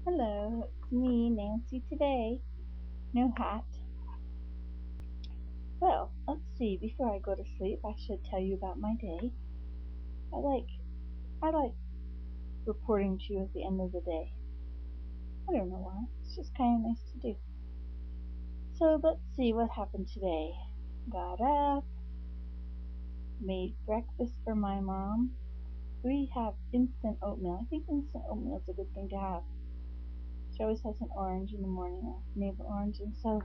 Hello, it's me, Nancy today. No hat. Well, let's see. Before I go to sleep, I should tell you about my day. I like I like reporting to you at the end of the day. I don't know why. It's just kind of nice to do. So let's see what happened today. Got up, made breakfast for my mom. We have instant oatmeal. I think instant oatmeal is a good thing to have. She always has an orange in the morning, a navel orange, and so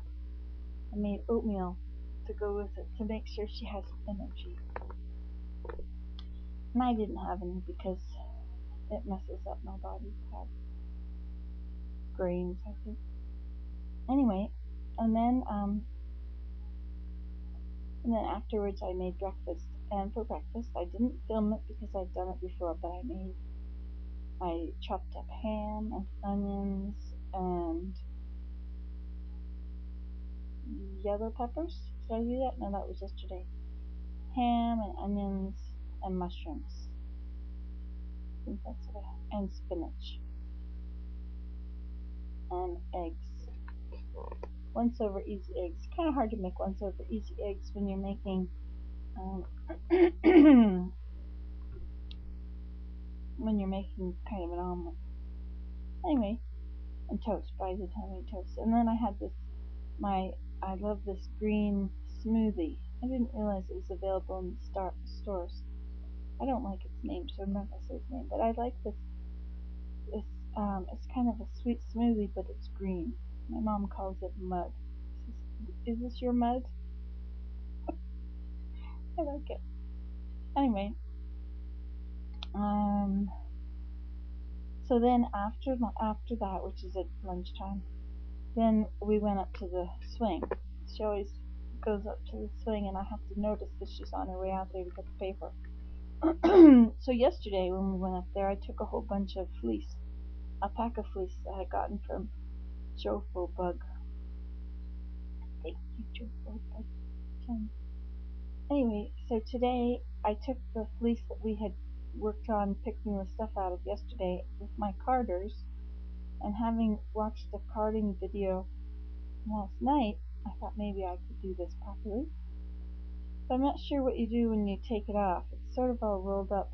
I made oatmeal to go with it to make sure she has energy. And I didn't have any because it messes up my body to have grains, I think. Anyway, and then um, and then afterwards I made breakfast. And for breakfast, I didn't film it because I've done it before, but I chopped up ham and onions and yellow peppers. Did I do that? No, that was yesterday. Ham and onions and mushrooms. I think that's what I had. And spinach and eggs. Once over easy eggs. It's kind of hard to make once over easy eggs when you're making um, when you're making kind of an omelet. Anyway, and toast, but I didn't have any toast. And then I had I love this green smoothie. I didn't realize it was available in the stores. I don't like its name, so I'm not gonna say its name. But I like this. It's kind of a sweet smoothie, but it's green. My mom calls it mud. Is this your mud? I like it. Anyway, um, so then after that, which is at lunchtime, then we went up to the swing. She always goes up to the swing, and I have to notice that she's on her way out there to get the paper. So yesterday when we went up there, I took a whole bunch of fleece, alpaca fleece that I had gotten from Joe Bug. Thank you, Joe Bug. Anyway, so today I took the fleece that we had worked on picking the stuff out of yesterday with my carders, and having watched the carding video last night, I thought maybe I could do this properly. But I'm not sure what you do when you take it off. It's sort of all rolled up.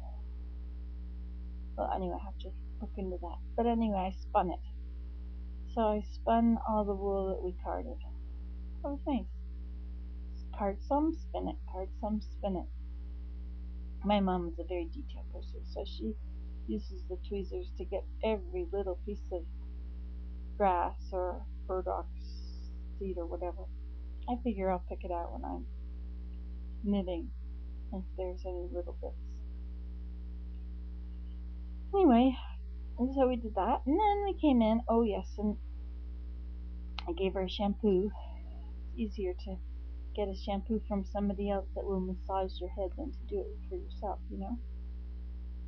Well, anyway, I have to look into that. But anyway, I spun it. So I spun all the wool that we carded. That was nice. Card some, spin it. Card some, spin it. My mom is a very detailed person, so she uses the tweezers to get every little piece of grass or burdock seed or whatever. I figure I'll pick it out when I'm knitting if there's any little bits. Anyway, and so we did that, and then we came in. Oh yes, and I gave her a shampoo. It's easier to get a shampoo from somebody else that will massage your head than to do it for yourself, you know.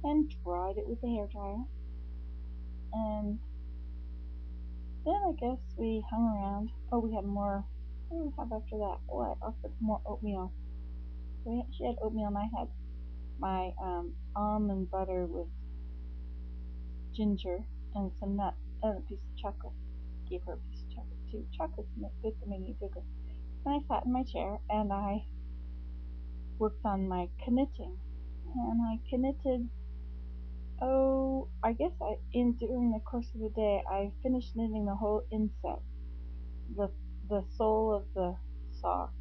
And dried it with a hair dryer. And then I guess we hung around. Oh, we had more. What did we have after that? Oh, I offered more oatmeal. She had oatmeal, and I had my almond butter with ginger and some nuts and a piece of chocolate. Gave her a piece of chocolate too. Chocolate's good for making you feel good. And I sat in my chair and I worked on my knitting. And I knitted, oh, I guess during the course of the day, I finished knitting the whole inset. The, the sole of the sock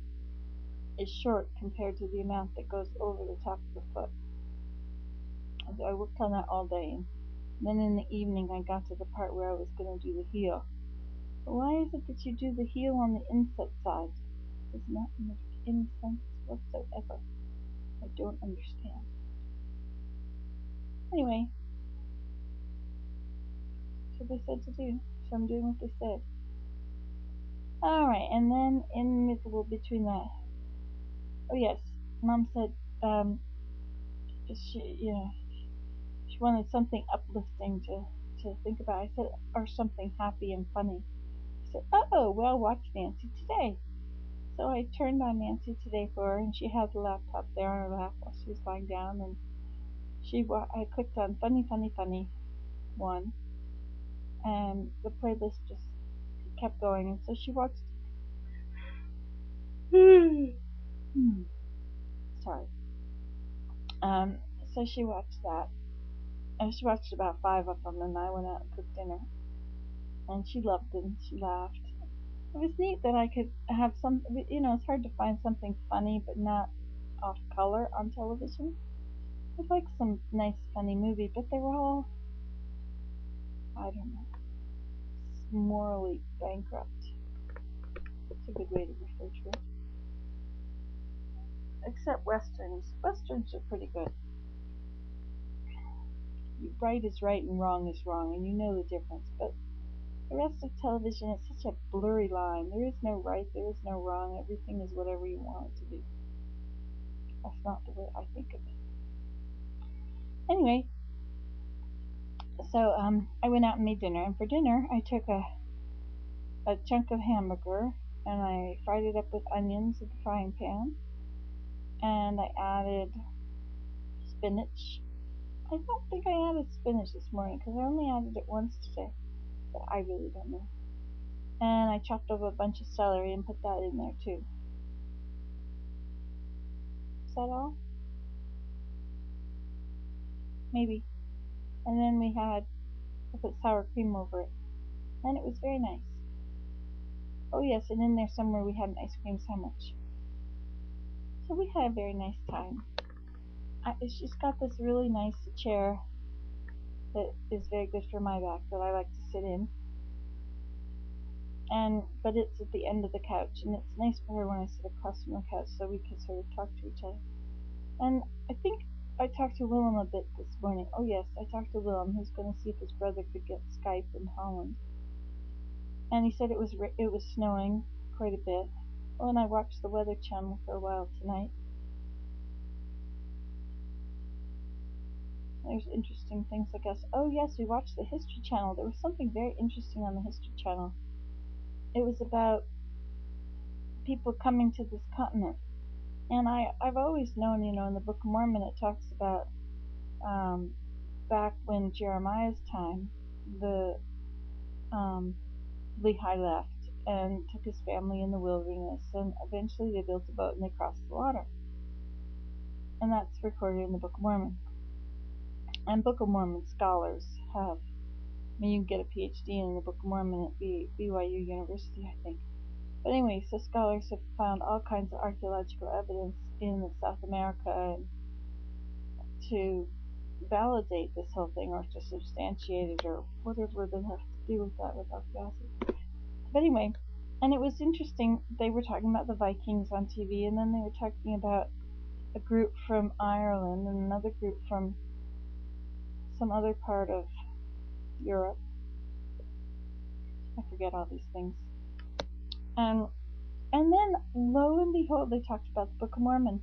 is short compared to the amount that goes over the top of the foot. So I worked on that all day. And then in the evening, I got to the part where I was going to do the heel. But why is it that you do the heel on the inset side? It does not make any sense whatsoever. I don't understand. Anyway, that's what they said to do, so I'm doing what they said. Alright, and then in the middle between that, oh yes, Mom said she wanted something uplifting to think about. I said, or something happy and funny. I said, oh, well, watch Nancy Today. So I turned on Nancy Today for her, and she had the laptop there on her lap while she was lying down, and I clicked on funny, funny, funny one, and the playlist just kept going. And so she watched. Sorry. Um, so she watched that, and she watched about 5 of them, and I went out and cooked dinner, and she loved it, and she laughed. It was neat that I could have some, it's hard to find something funny but not off color on television. I'd like some nice funny movie, but they were all, I don't know, morally bankrupt. It's a good way to refer to it. Except westerns. Westerns are pretty good. Right is right and wrong is wrong, and you know the difference. But the rest of television is such a blurry line. There is no right, there is no wrong. Everything is whatever you want it to be. That's not the way I think of it. Anyway, so I went out and made dinner, and for dinner I took a chunk of hamburger and I fried it up with onions in the frying pan, and I added spinach. I don't think I added spinach this morning because I only added it once today, but I really don't know. And I chopped up a bunch of celery and put that in there too. Is that all? Maybe. And then I put sour cream over it, and it was very nice. Oh yes, and in there somewhere we had an ice cream sandwich. So we had a very nice time. She's got this really nice chair that is very good for my back that I like to sit in. But it's at the end of the couch, and it's nice for her when I sit across from the couch so we can sort of talk to each other. And I think I talked to Willem a bit this morning. Oh yes, I talked to Willem, who's going to see if his brother could get Skype in Holland. And he said it was snowing quite a bit. Oh, and I watched the Weather Channel for a while tonight. There's interesting things, I guess. Oh yes, we watched the History Channel. There was something very interesting on the History Channel. It was about people coming to this continent. And I've always known, in the Book of Mormon it talks about back when Jeremiah's time, the Lehi left and took his family in the wilderness, and eventually they built a boat and they crossed the water. And that's recorded in the Book of Mormon. And Book of Mormon scholars have, you can get a PhD in the Book of Mormon at BYU University, I think. But anyway, so scholars have found all kinds of archaeological evidence in South America to validate this whole thing, or to substantiate it, or whatever they have to do with that without gases. But anyway, and it was interesting, they were talking about the Vikings on TV, and then they were talking about a group from Ireland and another group from some other part of Europe. I forget all these things. And then, lo and behold, they talked about the Book of Mormon.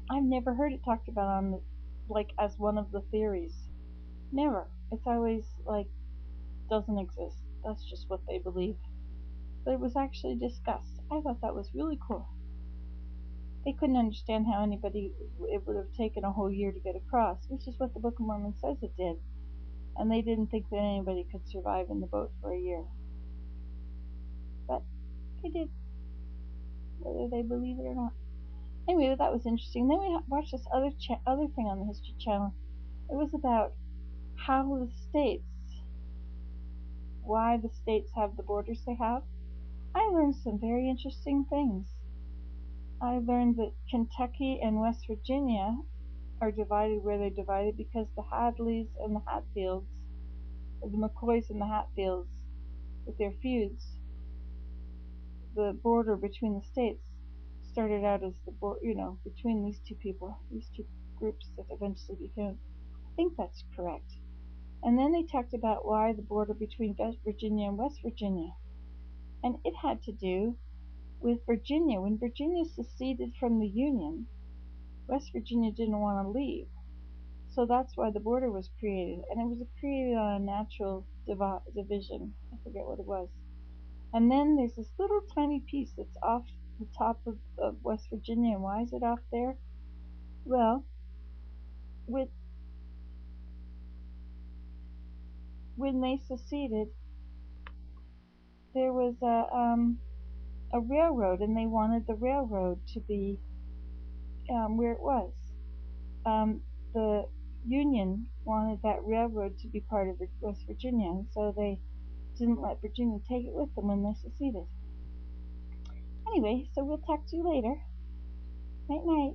I've never heard it talked about as one of the theories. Never. It's always doesn't exist. That's just what they believe. But it was actually discussed. I thought that was really cool. They couldn't understand how it would have taken a whole year to get across, which is what the Book of Mormon says it did. And they didn't think that anybody could survive in the boat for a year. But they did, whether they believe it or not. Anyway, that was interesting. Then we watched this other thing on the History Channel. It was about why the states have the borders they have. I learned some very interesting things. I learned that Kentucky and West Virginia are divided where they're divided because the Hadleys and the Hatfields, or the McCoys and the Hatfields, with their feuds, the border between the states started out as between these two groups that eventually became. I think that's correct. And then they talked about why the border between Virginia and West Virginia. And it had to do with Virginia. When Virginia seceded from the Union, West Virginia didn't want to leave. So that's why the border was created. And it was created on a natural division. I forget what it was. And then there's this little tiny piece that's off the top of West Virginia. And why is it off there? Well, with when they seceded, there was a railroad, and they wanted the railroad to be where it was. The Union wanted that railroad to be part of West Virginia, and so they didn't let Virginia take it with them when they seceded. Anyway, so we'll talk to you later. Night night.